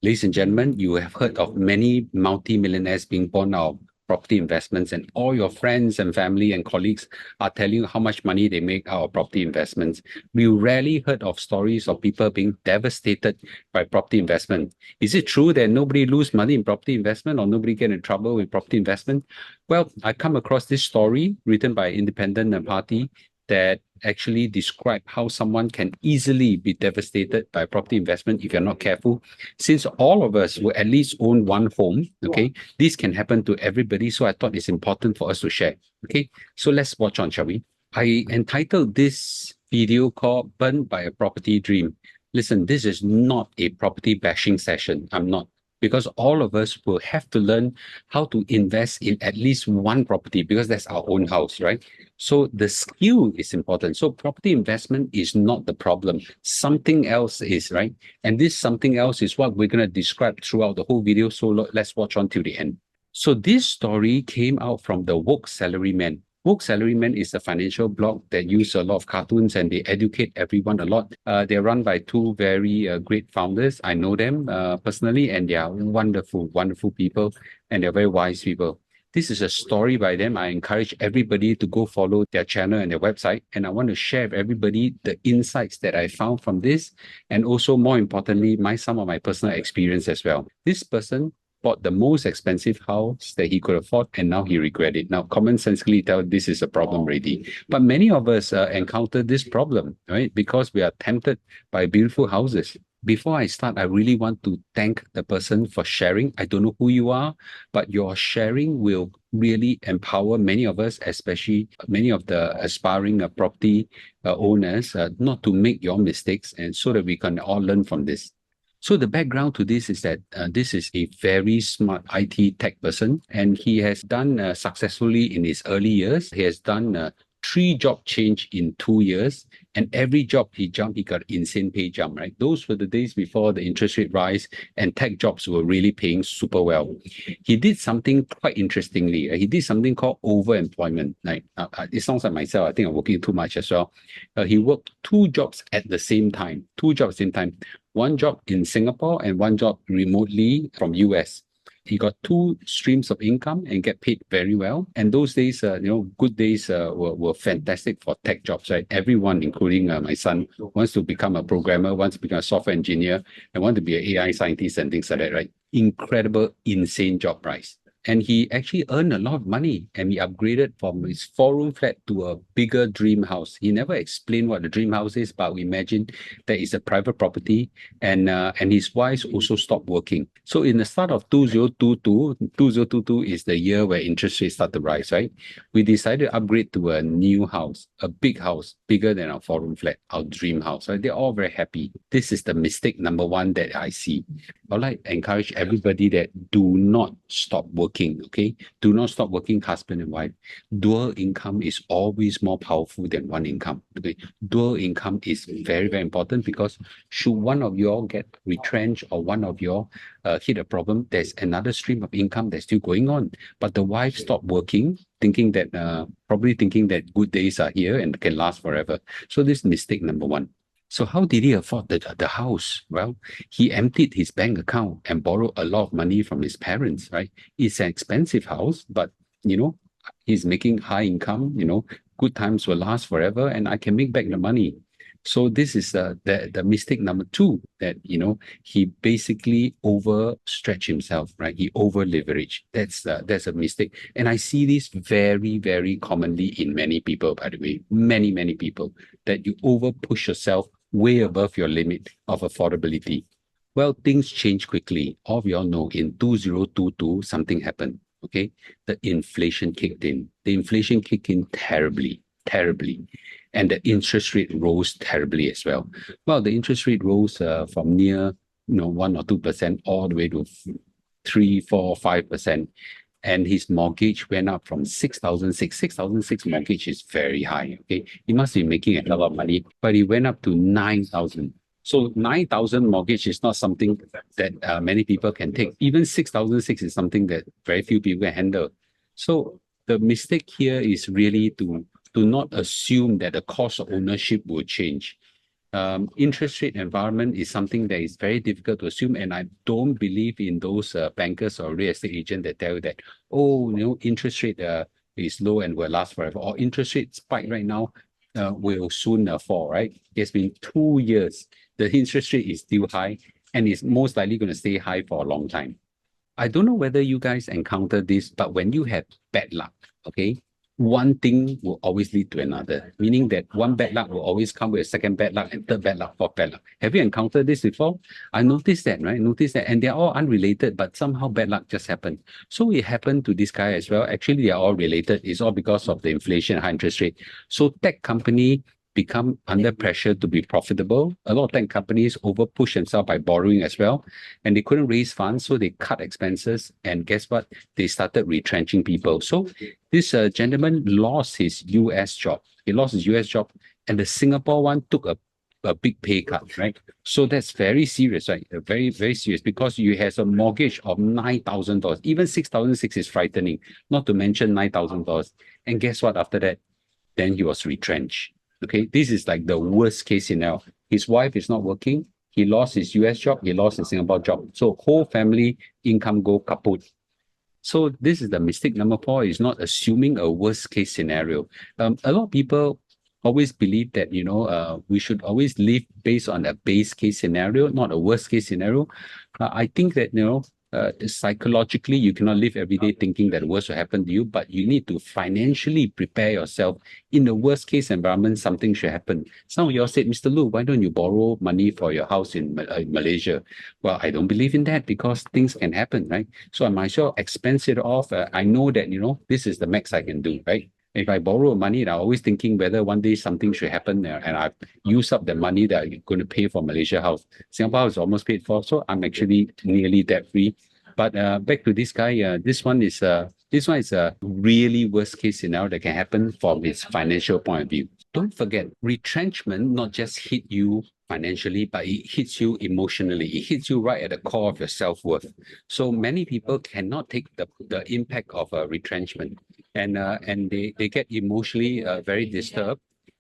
Ladies and gentlemen, you have heard of many multi-millionaires being born out of property investments, and all your friends and family and colleagues are telling you how much money they make out of property investments. We rarely heard of stories of people being devastated by property investment. Is it true that nobody lose money in property investment or nobody get in trouble with property investment? Well, I come across this story written by an independent party that actually describe how someone can easily be devastated by property investment if you're not careful. Since all of us will at least own one home, okay, this can happen to everybody. So I thought it's important for us to share. Okay, so let's watch on, shall we? I entitled this video called Burned by a Property Dream. Listen, this is not a property bashing session. I'm not. Because all of us will have to learn how to invest in at least one property because that's our own house, right? So the skill is important. So property investment is not the problem. Something else is, right? And this something else is what we're going to describe throughout the whole video. So let's watch on till the end. So this story came out from the Woke Salaryman. Woke Salaryman is a financial blog that uses a lot of cartoons and they educate everyone a lot. They're run by two very great founders. I know them personally, and they are wonderful, wonderful people, and they're very wise people. This is a story by them. I encourage everybody to go follow their channel and their website. And I want to share with everybody the insights that I found from this. And also, more importantly, some of my personal experience as well. This person bought the most expensive house that he could afford, and now he regret it. Now, commonsensically tell this is a problem already. But many of us encounter this problem, right? Because we are tempted by beautiful houses. Before I start, I really want to thank the person for sharing. I don't know who you are, but your sharing will really empower many of us, especially many of the aspiring property owners, not to make your mistakes, and so that we can all learn from this. So the background to this is that this is a very smart IT tech person, and he has done successfully in his early years. He has done 3 job change in 2 years, and every job he jumped, he got insane pay jump, right? Those were the days before the interest rate rise and tech jobs were really paying super well. He did something quite interestingly. He did something called overemployment. It sounds like myself. I think I'm working too much as well. He worked 2 jobs at the same time. 2 jobs at the same time. One job in Singapore and one job remotely from US. He got 2 streams of income and get paid very well. And those days, good days were fantastic for tech jobs, right? Everyone, including my son, wants to become a programmer, wants to become a software engineer, and want to be an AI scientist and things like that, right? Incredible, insane job price. And he actually earned a lot of money, and he upgraded from his 4-room flat to a bigger dream house. He never explained what the dream house is, but we imagine that it's a private property, and his wife also stopped working. So in the start of 2022 is the year where interest rates start to rise, right? We decided to upgrade to a new house, a big house, bigger than our 4-room flat, our dream house, right? They're all very happy. This is the mistake number one that I see. I'd like to encourage everybody that do not stop working, okay? Do not stop working, husband and wife. Dual income is always more powerful than one income, okay? Dual income is very, very important because should one of you all get retrenched or one of you all hit a problem, there's another stream of income that's still going on. But the wife stopped working, probably thinking that good days are here and can last forever. So this is mistake number one. So how did he afford the house? Well, he emptied his bank account and borrowed a lot of money from his parents, right? It's an expensive house, but, he's making high income, good times will last forever and I can make back the money. So this is the mistake number two, that, he basically overstretched himself, right? He over-leveraged. That's a mistake. And I see this very, very commonly in many people, by the way, many, many people, that you over-push yourself way above your limit of affordability. Well, things change quickly. All of you all know in 2022, something happened, okay? The inflation kicked in. The inflation kicked in terribly, terribly. And the interest rate rose terribly as well. Well, the interest rate rose from near 1 or 2% all the way to 3, 4, 5%. And his mortgage went up from 6,006. 6,006 mortgage is very high, okay? He must be making a lot of money, but he went up to 9,000. So 9,000 mortgage is not something that many people can take. Even 6,006 is something that very few people can handle. So the mistake here is really to not assume that the cost of ownership will change. interest rate environment is something that is very difficult to assume, and I don't believe in those bankers or real estate agents that tell you that, oh, interest rate is low and will last forever, or interest rate spike right now will soon fall, right? It's been 2 years. The interest rate is still high and is most likely going to stay high for a long time. I don't know whether you guys encounter this, but when you have bad luck, okay, one thing will always lead to another, meaning that one bad luck will always come with a second bad luck and third bad luck, fourth bad luck. Have you encountered this before? I noticed that, right? Noticed that, and they're all unrelated, but somehow bad luck just happened. So it happened to this guy as well. Actually, they are all related. It's all because of the inflation, high interest rate. So tech company become under pressure to be profitable. A lot of tech companies over push themselves by borrowing as well, and they couldn't raise funds, so they cut expenses. And guess what? They started retrenching people. So this gentleman lost his US job. He lost his US job, and the Singapore one took a big pay cut, right? So that's very serious, right? Very, very serious, because you has a mortgage of $9,000. Even 6,600 is frightening, not to mention $9,000. And guess what? After that, then he was retrenched. Okay, this is like the worst case scenario. His wife is not working. He lost his US job. He lost his Singapore job. So whole family income go kaput. So this is the mistake number 4, is not assuming a worst case scenario. A lot of people always believe that, we should always live based on a base case scenario, not a worst case scenario. I think that, psychologically, you cannot live every day thinking that the worst will happen to you, but you need to financially prepare yourself. In the worst case environment, something should happen. Some of you all said, Mr. Loo, why don't you borrow money for your house in Malaysia? Well, I don't believe in that, because things can happen, right? So I might as well expense it off. I know that, this is the max I can do, right? If I borrow money, I'm always thinking whether one day something should happen and I've used up the money that I'm going to pay for Malaysia house. Singapore house is almost paid for, so I'm actually nearly debt free. But back to this guy, this one is a really worst case scenario that can happen from his financial point of view. Don't forget, retrenchment not just hit you financially, but it hits you emotionally. It hits you right at the core of your self-worth. So many people cannot take the impact of a retrenchment, and they get emotionally very disturbed,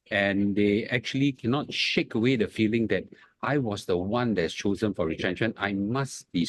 and they actually cannot shake away the feeling that I was the one that's chosen for retrenchment. I must be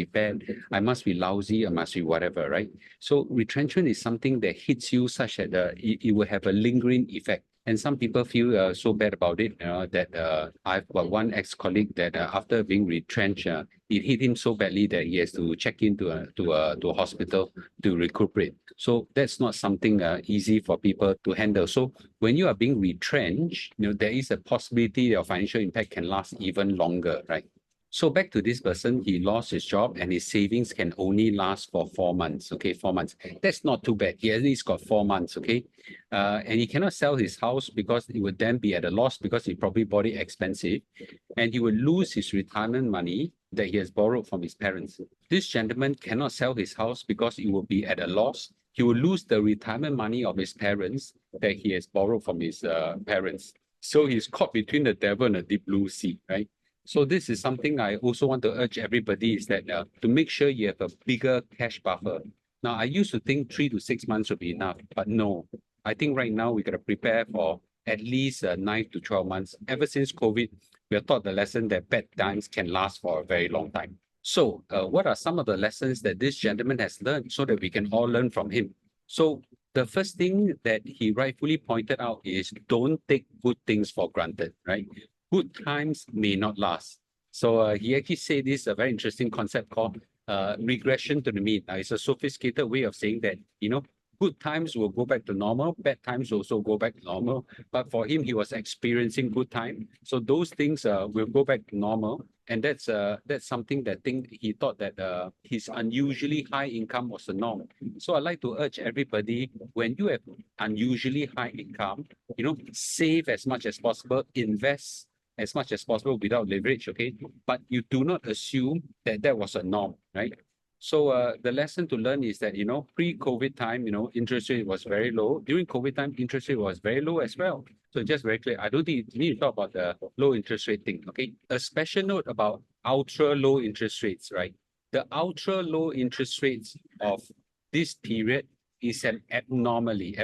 bad. I must be lousy. I must be whatever, right? So retrenchment is something that hits you such that it will have a lingering effect. And some people feel so bad about it, that I've got one ex-colleague that after being retrenched, it hit him so badly that he has to check into to a hospital to recuperate. So that's not something easy for people to handle. So when you are being retrenched, there is a possibility your financial impact can last even longer, right? So back to this person, he lost his job and his savings can only last for 4 months. Okay, 4 months. That's not too bad. He at least got 4 months. Okay, and he cannot sell his house because it would then be at a loss, because he probably bought it expensive, and he will lose his retirement money that he has borrowed from his parents. This gentleman cannot sell his house because it will be at a loss. He will lose the retirement money of his parents that he has borrowed from his parents. So he's caught between the devil and the deep blue sea, right? So this is something I also want to urge everybody, is that to make sure you have a bigger cash buffer. Now, I used to think 3 to 6 months would be enough, but no. I think right now we got to prepare for at least 9 to 12 months. Ever since COVID, we have taught the lesson that bad times can last for a very long time. So what are some of the lessons that this gentleman has learned so that we can all learn from him? So the first thing that he rightfully pointed out is, don't take good things for granted, right? Good times may not last. So he actually said this a very interesting concept called regression to the mean. It's a sophisticated way of saying that, good times will go back to normal, bad times also go back to normal. But for him, he was experiencing good time. So those things will go back to normal. And that's something that he thought that his unusually high income was the norm. So I'd like to urge everybody, when you have unusually high income, save as much as possible, invest as much as possible without leverage, okay? But you do not assume that that was a norm, right? So the lesson to learn is that, pre-COVID time, interest rate was very low. During COVID time, interest rate was very low as well. So just very clear. I don't think you need to talk about the low interest rate thing, okay? A special note about ultra low interest rates, right? The ultra low interest rates of this period is an abnormally,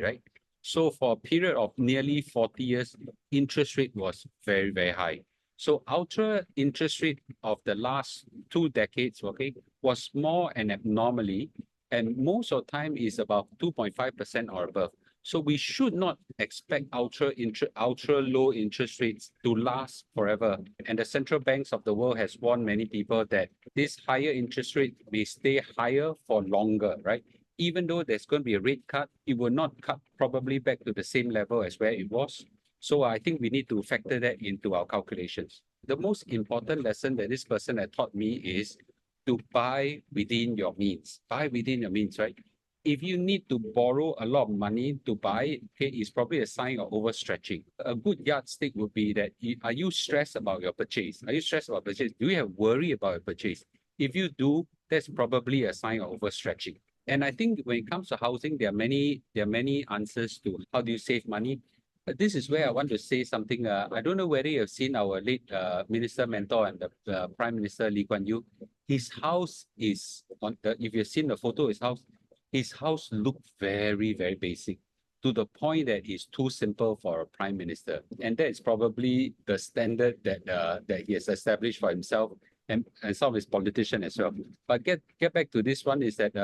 right? So for a period of nearly 40 years, interest rate was very, very high. So ultra interest rate of the last 2 decades, okay, was more an abnormally, and most of the time is about 2.5% or above. So we should not expect ultra low interest rates to last forever. And the central banks of the world has warned many people that this higher interest rate may stay higher for longer, right? Even though there's going to be a rate cut, it will not cut probably back to the same level as where it was. So I think we need to factor that into our calculations. The most important lesson that this person had taught me is to buy within your means. Buy within your means, right? If you need to borrow a lot of money to buy it, okay, it's probably a sign of overstretching. A good yardstick would be that are you stressed about your purchase? Are you stressed about purchase? Do you have worry about your purchase? If you do, that's probably a sign of overstretching. And I think when it comes to housing, there are many answers to how do you save money. But this is where I want to say something. I don't know whether you have seen our late minister mentor and the Prime Minister Lee Kuan Yew. His house is on the. If you've seen the photo, his house looked very, very basic to the point that it's too simple for a prime minister, and that is probably the standard that he has established for himself and some of his politicians as well. But get back to this one is that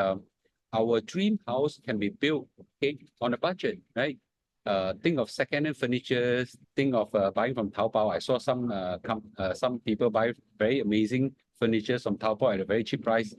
our dream house can be built, okay, on a budget, right? Think of second-hand furniture. Think of buying from Taobao. I saw some people buy very amazing furniture from Taobao at a very cheap price.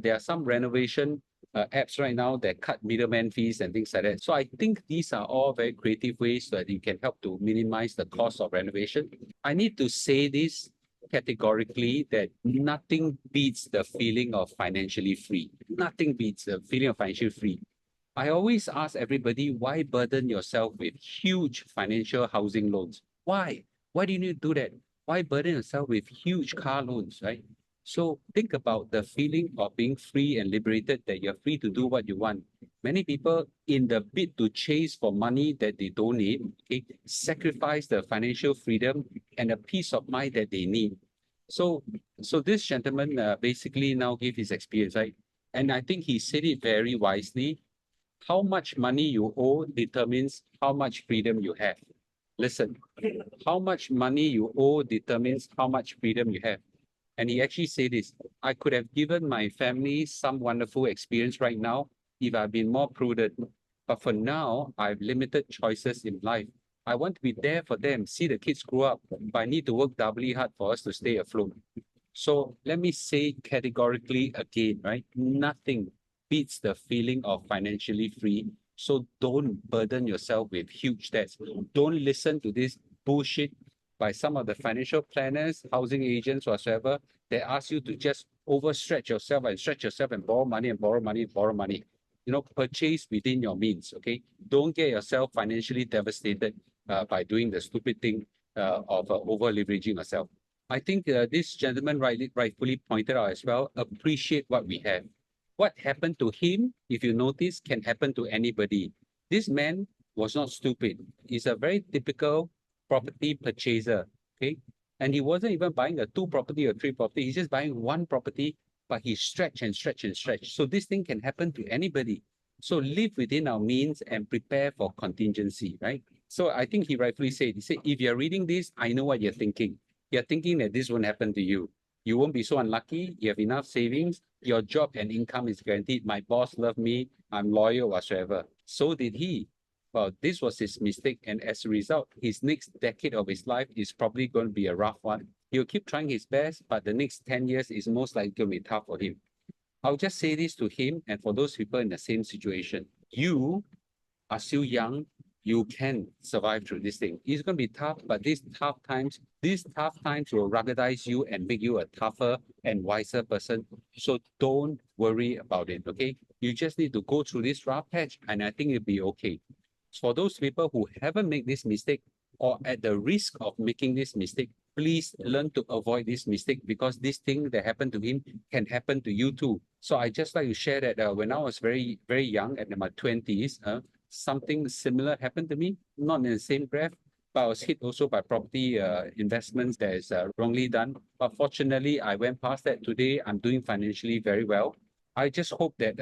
There are some renovation apps right now that cut middleman fees and things like that. So I think these are all very creative ways that you can help to minimize the cost of renovation. I need to say this categorically that nothing beats the feeling of financially free. Nothing beats the feeling of financially free. I always ask everybody, why burden yourself with huge financial housing loans? Why? Why do you need to do that? Why burden yourself with huge car loans, right? So think about the feeling of being free and liberated, that you're free to do what you want. Many people, in the bid to chase for money that they don't need, okay, sacrifice the financial freedom and the peace of mind that they need. So, so this gentleman basically now gave his experience, right? And I think he said it very wisely. How much money you owe determines how much freedom you have. Listen, how much money you owe determines how much freedom you have. And he actually said this, I could have given my family some wonderful experience right now if I've been more prudent. But for now, I have limited choices in life. I want to be there for them, see the kids grow up, but I need to work doubly hard for us to stay afloat. So let me say categorically again, right? Nothing beats the feeling of financially free. So don't burden yourself with huge debts. Don't listen to this bullshit by some of the financial planners, housing agents, whatsoever, that ask you to just overstretch yourself and stretch yourself and borrow money and borrow money and borrow money. You know, purchase within your means, okay? Don't get yourself financially devastated by doing the stupid thing of over leveraging yourself. I think this gentleman rightfully pointed out as well, appreciate what we have. What happened to him, if you notice, can happen to anybody. This man was not stupid. He's a very typical property purchaser, okay? And he wasn't even buying a 2 property or 3 property. He's just buying 1 property, but he stretch and stretch and stretch. So this thing can happen to anybody. So live within our means and prepare for contingency, right? So I think he rightfully said, if you're reading this, I know what you're thinking. You're thinking that this won't happen to you. You won't be so unlucky. You have enough savings. Your job and income is guaranteed. My boss loved me. I'm loyal whatsoever. So did he. Well, this was his mistake. And as a result, his next decade of his life is probably going to be a rough one. He'll keep trying his best, but the next 10 years is most likely going to be tough for him. I'll just say this to him and for those people in the same situation. You are still young, you can survive through this thing. It's going to be tough, but these tough times will ruggedize you and make you a tougher and wiser person. So don't worry about it, okay? You just need to go through this rough patch, and I think it'll be okay. For those people who haven't made this mistake or at the risk of making this mistake, please learn to avoid this mistake, because this thing that happened to him can happen to you too. So I just like to share that when I was very, very young, at my 20s, something similar happened to me, not in the same breath, but I was hit also by property investments that is wrongly done. But fortunately, I went past that. Today, I'm doing financially very well. I just hope that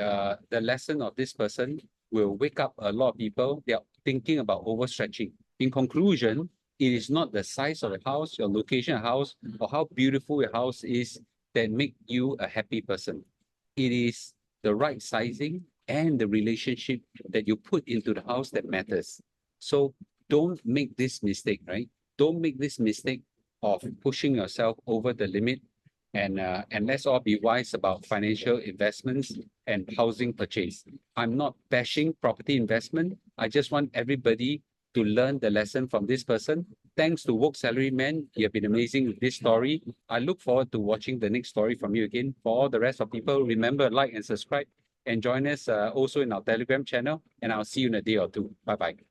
the lesson of this person will wake up a lot of people. thinking about overstretching. In conclusion, it is not the size of the house, your location of house, or how beautiful your house is that make you a happy person. It is the right sizing and the relationship that you put into the house that matters. So don't make this mistake, right? Don't make this mistake of pushing yourself over the limit. And let's all be wise about financial investments and housing purchase. I'm not bashing property investment. I just want everybody to learn the lesson from this person. Thanks to Woke Salaryman, you have been amazing with this story. I look forward to watching the next story from you again. For all the rest of people, remember, like and subscribe and join us also in our Telegram channel. And I'll see you in a day or two. Bye-bye.